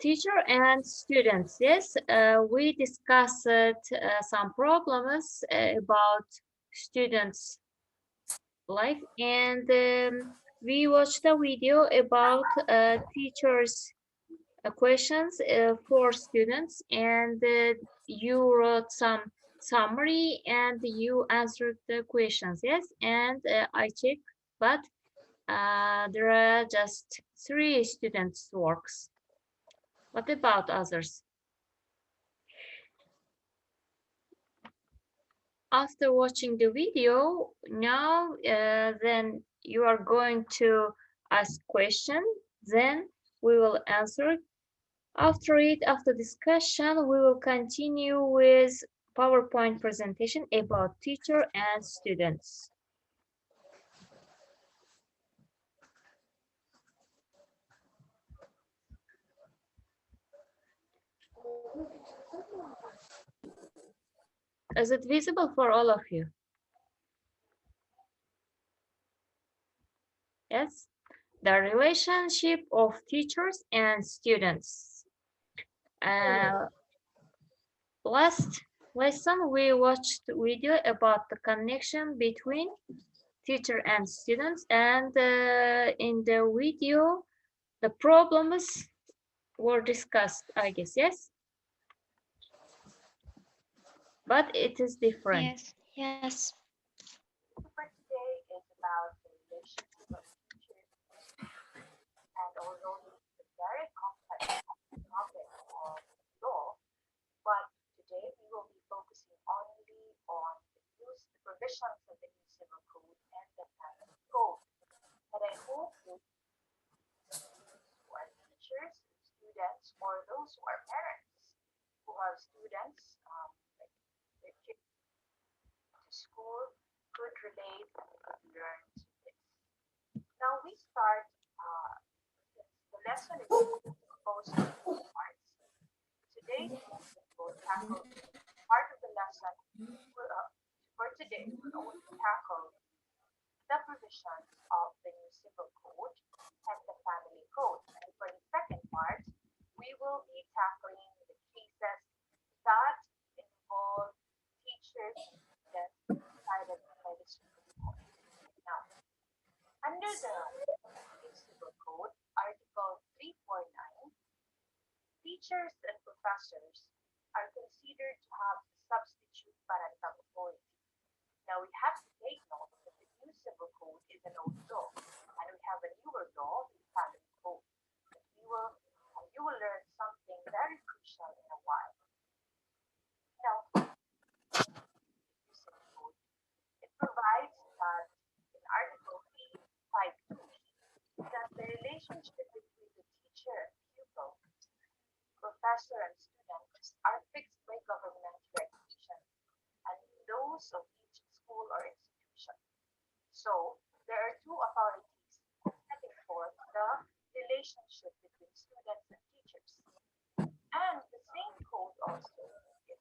Teacher and students. Yes, we discussed some problems about students' life, and we watched a video about teachers' questions for students, and you wrote some summary and you answered the questions. Yes, and I checked, but there are just 3 students' works. What about others? After watching the video, now then you are going to ask question, then we will answer. After it, after discussion, we will continue with PowerPoint presentation about teacher and students. Is it visible for all of you? Yes. The relationship of teachers and students. Last lesson, we watched video about the connection between teacher and students, and in the video, the problems were discussed, I guess, yes? But it is different. Yes, yes. For today is about the relationship of teachers and students. And although this is a very complex topic of law, but today we will be focusing only on the provisions of the new civil code and the family code. But I hope that those who are teachers, students, or those who are parents who have students, like their kids to school, could relate and could learn to this. Now we start, since the lesson is composed of 2 parts. Today we will tackle part of the lesson. For today, we'll only tackle the provisions of the new civil code and the family code. And for the second part, we will be tackling the cases that involve teachers and students decided by the Supreme Court. Now, under the new civil code, Article 349, teachers and professors are considered to have substitute parental authority. Now we have to take note that the new civil code is an old law, and we have a newer law, the family code. But you will learn something very crucial in a while. Now, the new civil code, it provides that in Article 352 that the relationship between the teacher and pupil, professor and student are fixed by government regulations and those of each school or institution. So there are two authorities setting forth the relationship between students and teachers. And the same code also, if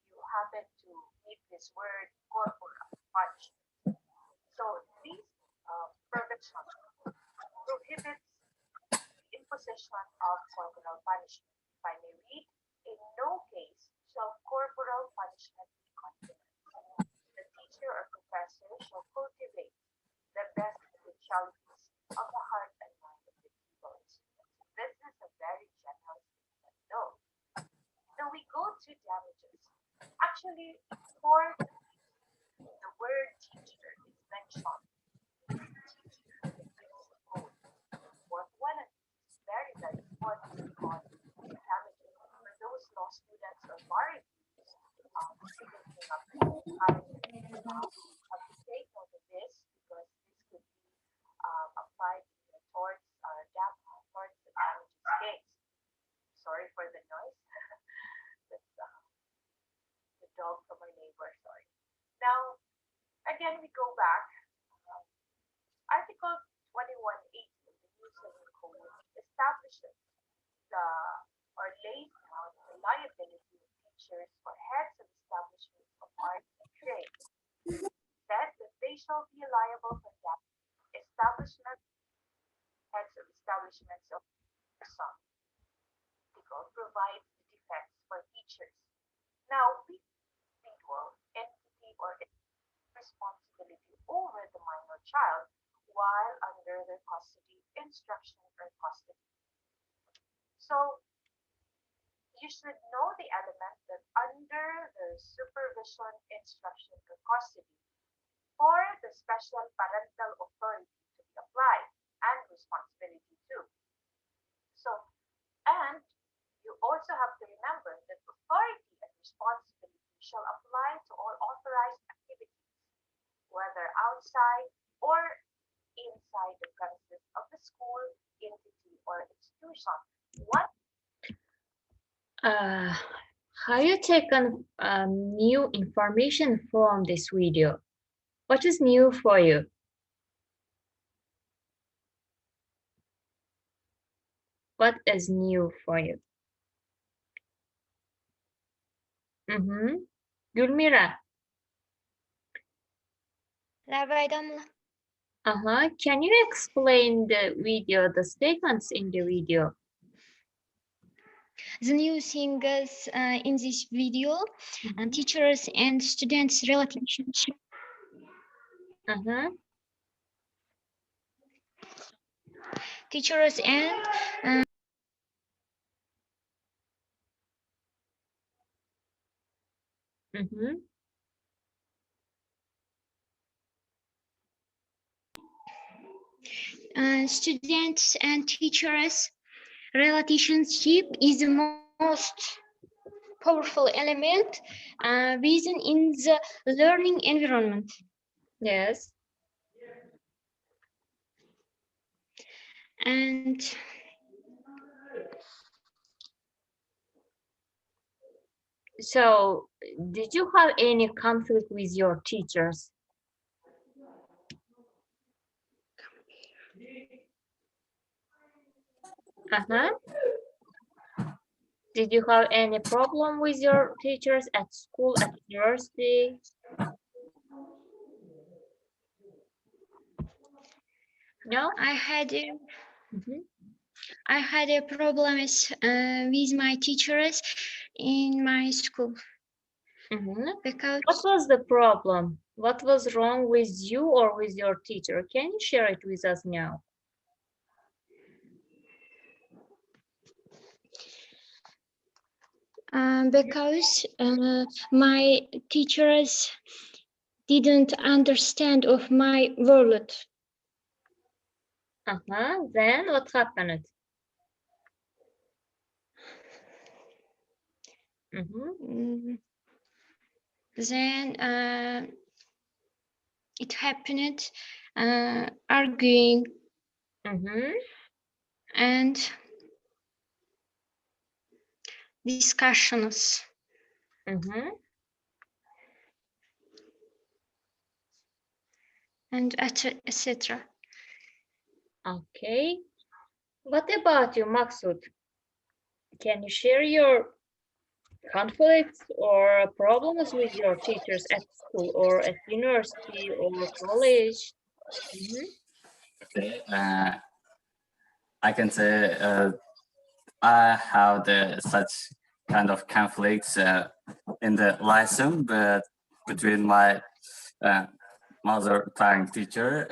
you happen to meet this word corporal punishment. So these provisions prohibits the imposition of corporal punishment. If I may read, in no case shall corporal punishment be countenanced. The teacher or professor shall cultivate the best potentialities of the heart and mind of the pupil and students. This is a very general statement, though. Now we go to damages. Actually, for the word teacher is mentioned teacher in this code. Fourth one, and this is very, very important because damages for those law students or bar reviews thinking of hiring now have to take note of this because this could be applied towards towards the damages case. Sorry for the noise. That's the dog from my neighbor. Sorry. Now, again, we go back. Um, Article 2180 of the New Civil Code establishes the or lays down the liability of teachers or heads of establishments of arts and trade. Says that they shall be liable for that establishment heads of establishments of some. individual provides the defects for teachers. Now, we individual entity or responsibility over the minor child while under their custody, instruction, or custody. So, you should know the element that under the supervision, instruction, or custody for the special parental authority to be applied and responsibility too. So, and you also have to remember that authority and responsibility shall apply to all authorized activities, whether outside or inside the premises of the school, entity, or institution. What Have you taken new information from this video? What is new for you? What is new for you? Gulmira. Can you explain the video, the statements in the video? The new thing is in this video, teachers and students relationship. Teachers and students and teachers relationship is the most powerful element within in the learning environment. Yes. And so, did you have any conflict with your teachers? Did you have any problem with your teachers at school, at university? No? I had a problem with my teachers in my school. Because what was the problem? What was wrong with you or with your teacher? Can you share it with us now? Because my teachers didn't understand of my world. Then what happened? Then it happened arguing and discussions. And etc. Okay. What about you, Maksud? Can you share your conflicts or problems with your teachers at school or at university or college? Okay. I can say I have such kind of conflicts in the lesson, but between my mother tongue teacher.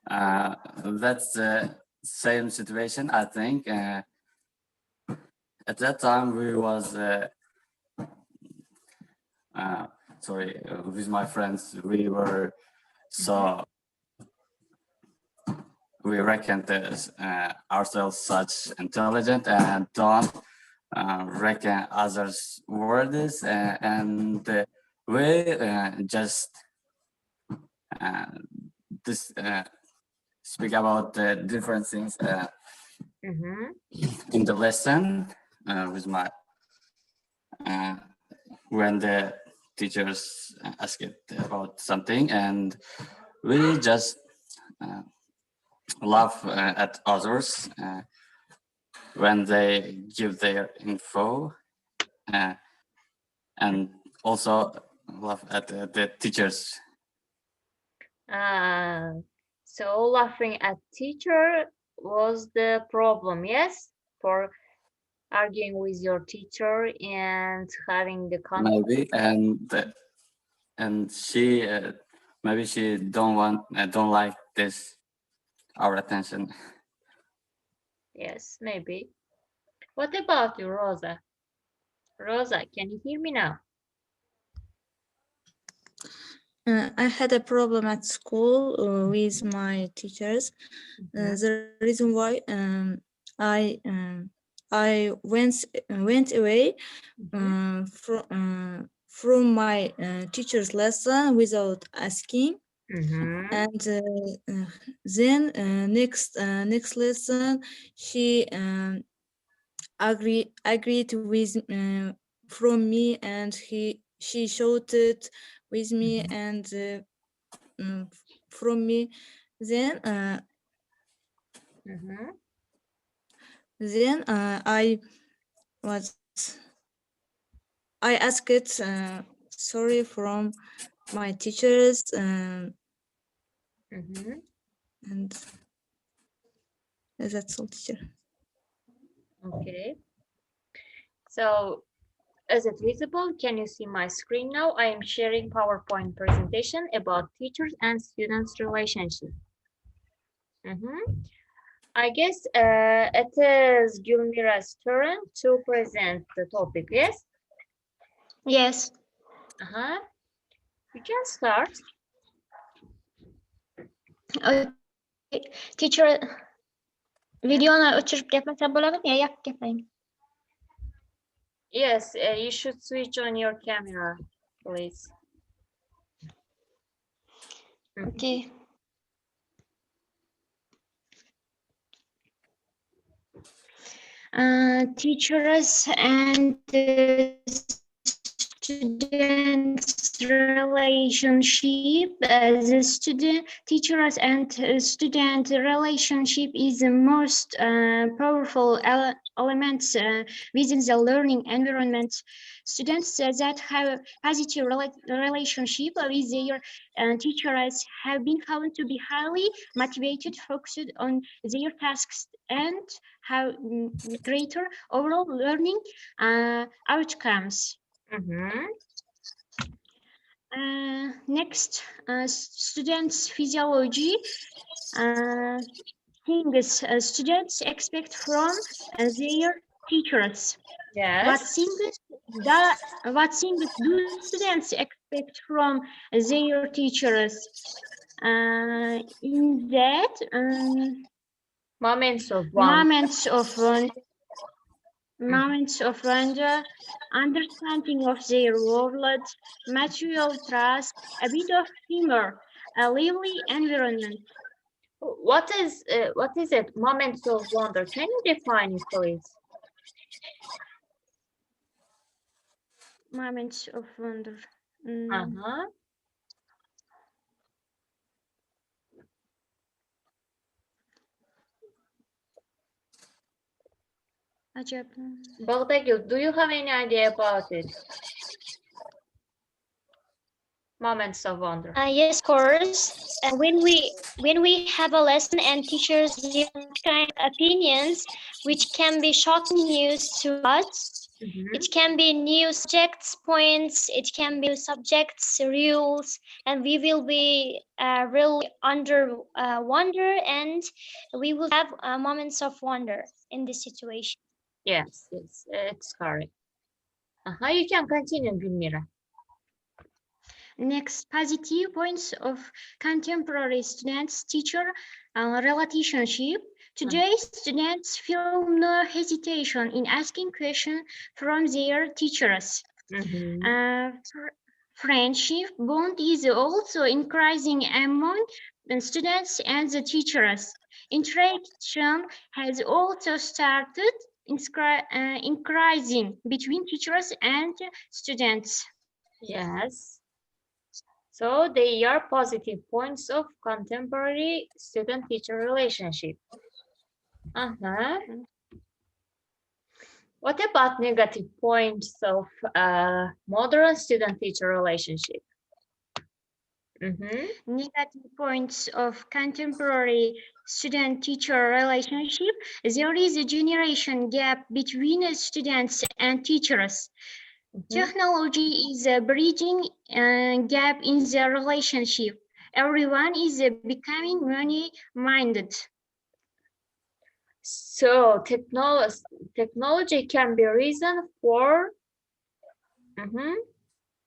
That's the same situation, I think. At that time, we was with my friends. We were we reckoned ourselves such intelligent and don't reckon others' words, and we just speak about the different things in the lesson with my when the teachers ask it about something, and we just laugh at others when they give their info, and also laugh at the teachers. So laughing at teacher was the problem, yes? for arguing with your teacher and having the conflict? Maybe, and she maybe she don't like this our attention. Yes, maybe. What about you, Rosa? Rosa, can you hear me now? I had a problem at school with my teachers. Mhm. The reason why I went away Mhm. from my teacher's lesson without asking, Mhm. and then next lesson she agreed with from me, and she shouted with me Mhm. and from me. Then Mhm. I was I asked sorry from my teachers, Mhm. and that's all, teacher. Okay. So, is it visible? Can you see my screen now? I am sharing PowerPoint presentation about teachers and students relationship. I guess it is Gulmira's turn to present the topic, yes? Yes. You can start. Teacher, videonu o'chirib gaplasam bo'ladimi? Yo'q, gaplang. Yes, you should switch on your camera, please. Okay. Teachers and students relationship. The student teachers and student relationship is the most powerful elements within the learning environment. Students that have a positive relationship with their teachers have been found to be highly motivated, focused on their tasks, and have greater overall learning outcomes. Next, students' physiology. Things students expect from their teachers. Yes. What things do students expect from their teachers? In that Moments of wonder. moments of wonder, understanding of their world, mutual trust, a bit of humor, a lively environment. What is it? Moments of wonder. Can you define it, please? Moments of wonder. Bagdagil, do you have any idea about it? Moments of wonder. Yes, of course. When we have a lesson and teachers give kind of opinions, which can be shocking news to us. It can be new subjects, points. It can be subjects, rules, and we will be really under wonder, and we will have moments of wonder in this situation. Yes, it's correct. You can continue, Gulmira. Next, positive points of contemporary students-teacher relationship. Today, students feel no hesitation in asking questions from their teachers. Friendship bond is also increasing among students and the teachers. Interaction has also started increasing between teachers and students. Yes. So they are positive points of contemporary student-teacher relationship. What about negative points of modern student-teacher relationship? Negative points of contemporary student-teacher relationship, there is a generation gap between students and teachers. Technology is a bridging gap in the relationship. Everyone is becoming money-minded. So technology can be reason for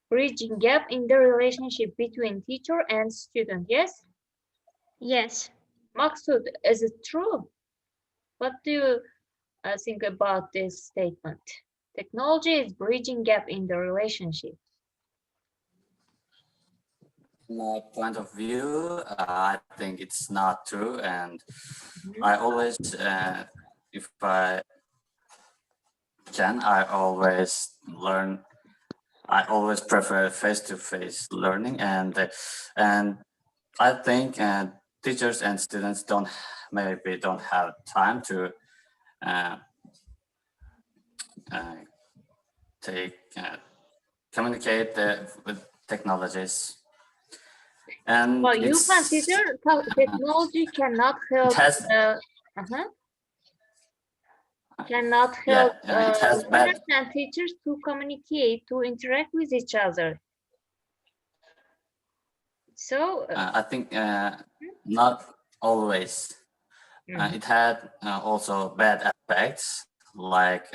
bridging gap in the relationship between teacher and student. Yes? Yes. Maksud, is it true? What do you think about this statement? Technology is bridging gap in the relationship. My point of view, I think it's not true, and I always, if I can, I always learn. I always prefer face-to-face learning, and I think teachers and students don't have time to communicate with technologies. And Well, you consider technology cannot help. Cannot help it has students and teachers to communicate, to interact with each other. So I think not always. It had also bad aspects, like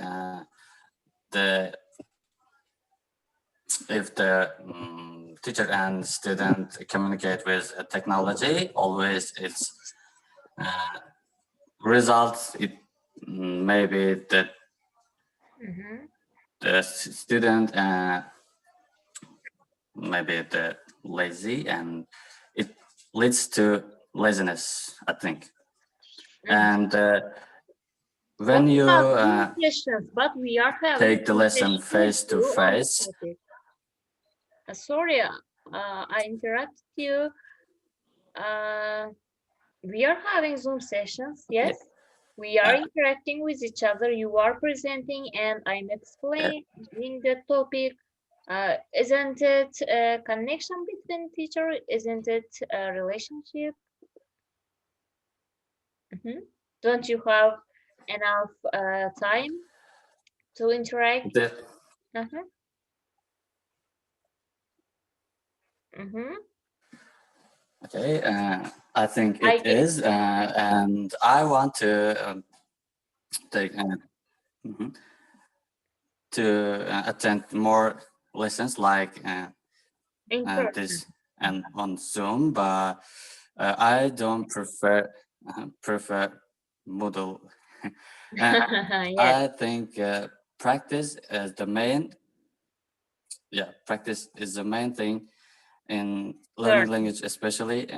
if the teacher and student communicate with technology, always its results. It maybe the student maybe the lazy, and it leads to laziness, I think. And when you questions, but we are take the lesson face to face. Sorry, I interrupted you. We are having Zoom sessions, yes? We are interacting with each other. You are presenting and I'm explaining the topic. Isn't it a connection between teacher? Isn't it a relationship? Don't you have enough time to interact? Okay, I think it is, and I want to take to attend more lessons like this and on Zoom, but I don't prefer Moodle. I think practice is the main. Yeah, practice is the main thing in learning language, especially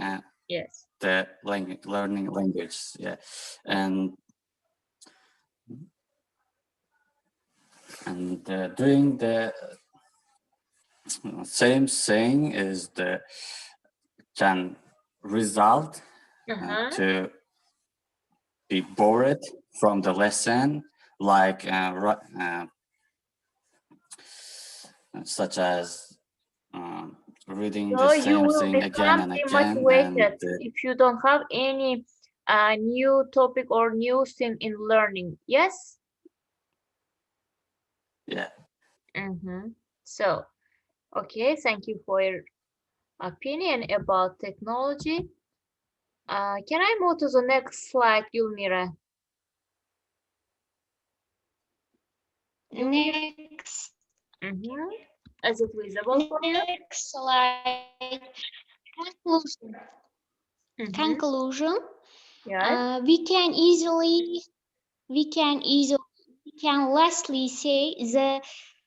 yes, the learning language. Yeah, and doing the same thing is the can result to be bored from the lesson, like such as reading the same thing again and again. And if you don't have any new topic or new thing in learning, yes? Yeah. So, okay, thank you for your opinion about technology. Can I move to the next slide, Gulmira? Next. Is it visible for you? Next slide. Conclusion. Yeah. We can lastly say that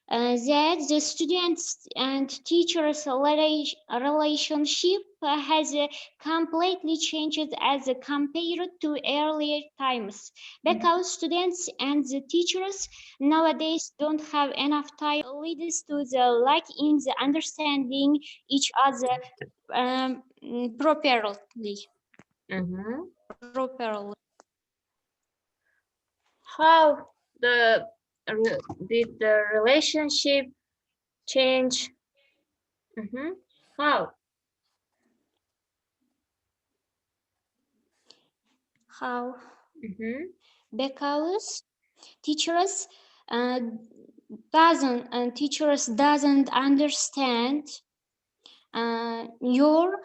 the students and teachers relationship has completely changed as compared to earlier times, because students and the teachers nowadays don't have enough time, leads to the lack in the understanding each other properly. How did the relationship change? How? how? Mhm. Because teachers doesn't understand your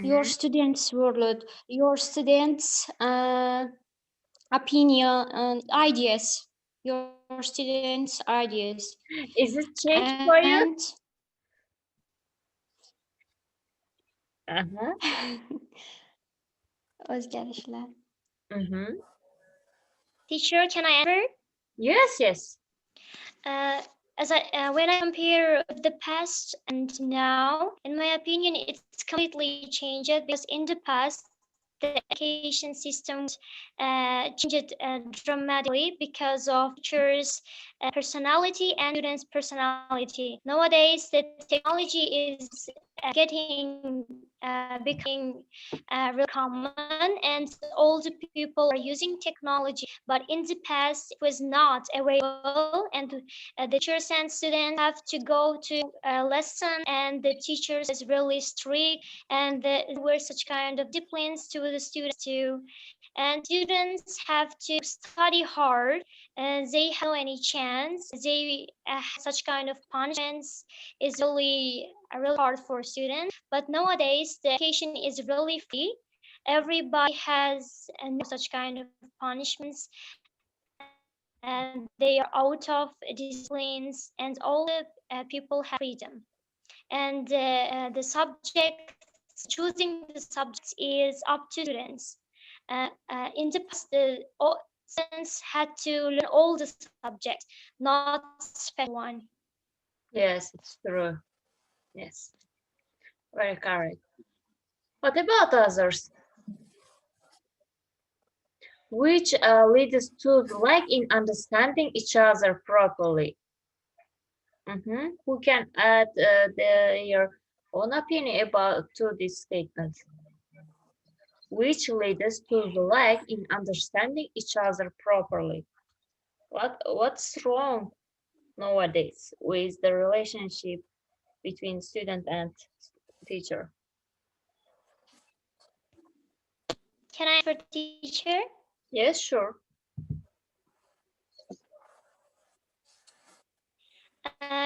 your Mhm. students' world, your students' opinion and ideas, your students' ideas, Is it changed for you? and Uh-huh. özgeçler. Mhm. Teacher, can I answer? Yes, yes. Uh, when I compare the past and now, in my opinion, it's completely changed because in the past, the education system changed dramatically because of teachers' personality and students' personality. Nowadays, the technology is becoming real common, and all the people are using technology. But in the past, it was not available, and the teachers and students have to go to a lesson, and the teachers is really strict, and there were such kind of disciplines to the students too. And students have to study hard, and they have no any chance. They such kind of punishments is really hard for students. But nowadays, the education is really free. Everybody has no such kind of punishments, and they are out of disciplines, and all the people have freedom. And the subjects, choosing the subjects is up to students. In the past, students had to learn all the subjects, not special one. Yes, it's true. Yes, very correct. What about others? Which leads to the lack in understanding each other properly? Who can add their own opinion about to this statement? Which leads to the lack in understanding each other properly? What's wrong nowadays with the relationship between student and teacher? Can I answer, teacher? Yes, sure.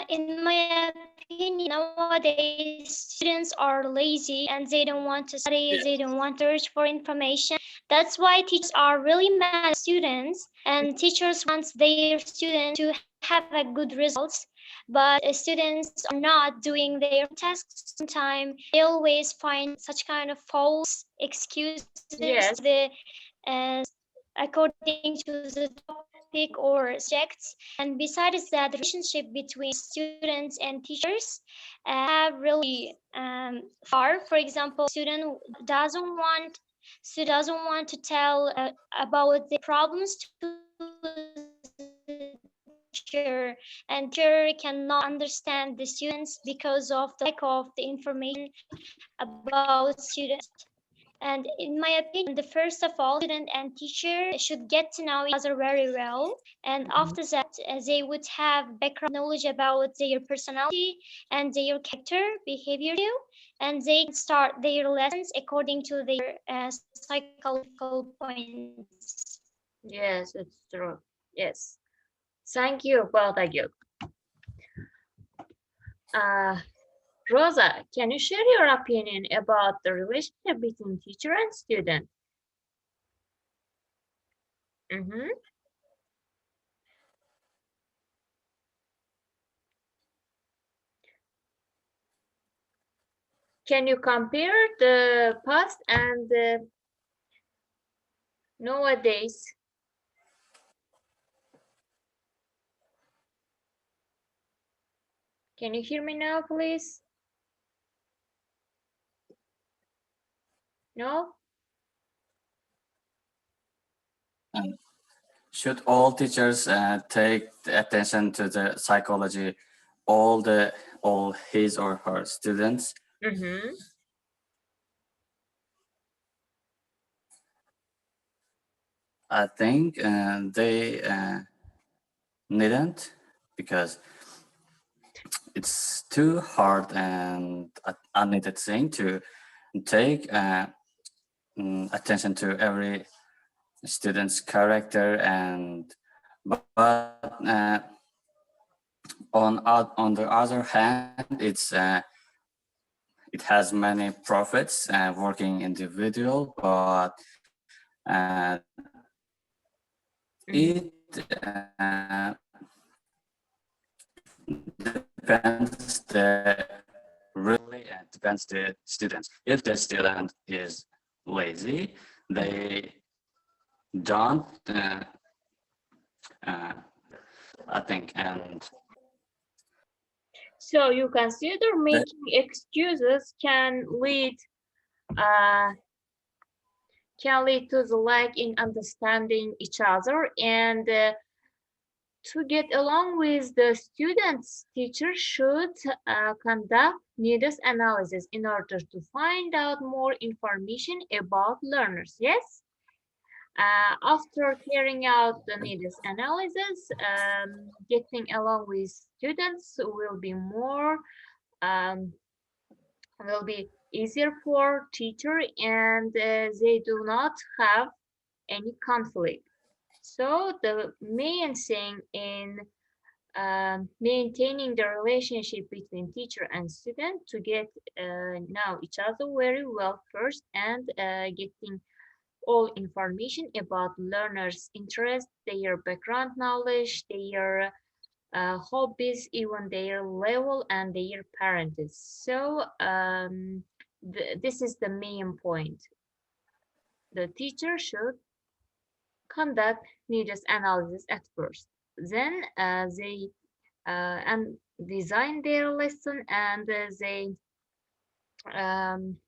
In my opinion, nowadays students are lazy and they don't want to study, they don't want to search for information. That's why teachers are really mad at students, and teachers want their students to have a good results, but students are not doing their tasks on time. They always find such kind of false excuses Yes. uh, according to the topic or subjects. And besides that, the relationship between students and teachers have really far. For example, doesn't want doesn't want to tell about the problems to the teacher, and teacher cannot understand the students because of the lack of the information about students. And in my opinion, the first of all, student and teacher should get to know each other very well. And after that, they would have background knowledge about their personality and their character, behavior too. And they can start their lessons according to their psychological points. Yes, it's true. Yes. Thank you, both of you. Rosa, can you share your opinion about the relationship between teacher and student? Can you compare the past and the nowadays? Can you hear me now, please? No? Should all teachers take the attention to the psychology, all his or her students? I think they needn't, because it's too hard and unneeded thing to take attention to every student's character, and but on the other hand, it has many profits working individual, but it depends depends the students. If the student is lazy, they don't I think. And so you consider making excuses can lead to the lack in understanding each other, and to get along with the students, teachers should conduct needs analysis in order to find out more information about learners. Yes? After carrying out the needs analysis, getting along with students will be easier for teacher, and they do not have any conflict. So the main thing in maintaining the relationship between teacher and student to get know each other very well first, and getting all information about learners' interests, their background knowledge, their hobbies, even their level and their parents. So this is the main point. The teacher should conduct needs analysis at first. Then they and design their lesson, and they um,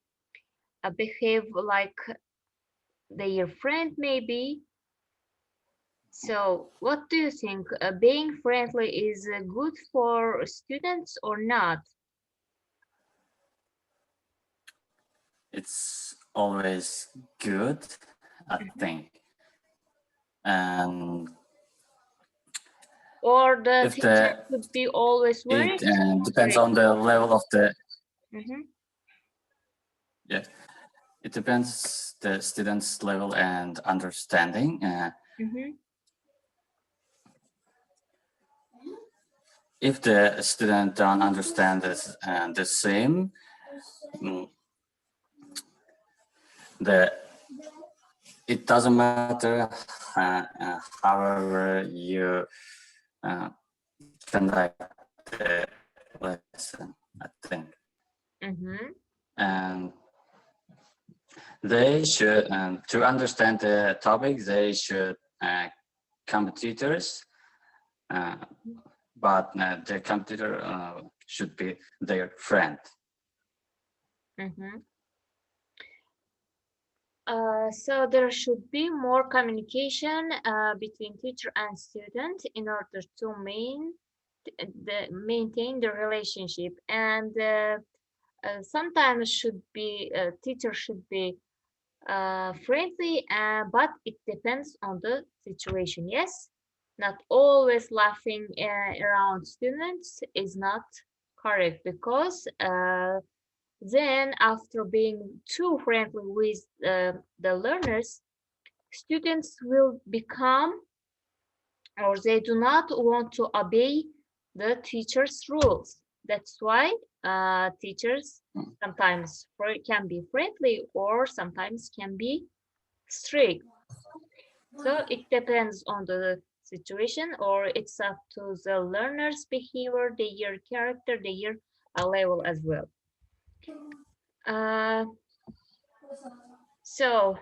behave like their friend maybe. So what do you think? Being friendly is good for students or not? it's always good, I think. And Or the if teacher should be always very it depends on the level of the yeah, it depends the student's level and understanding. If the student don't understand this the same, it doesn't matter however you conduct the lesson, I think. And they should, to understand the topic, they should come to tutors, but the computer should be their friend. So there should be more communication between teacher and student in order to maintain the relationship, and sometimes teacher should be friendly, but it depends on the situation. Yes, not always laughing around students is not correct, because then after being too friendly with the learners, students will become, or they do not want to obey the teacher's rules. That's why teachers sometimes can be friendly or sometimes can be strict. So it depends on the situation, or it's up to the learner's behavior, their character, their level as well. So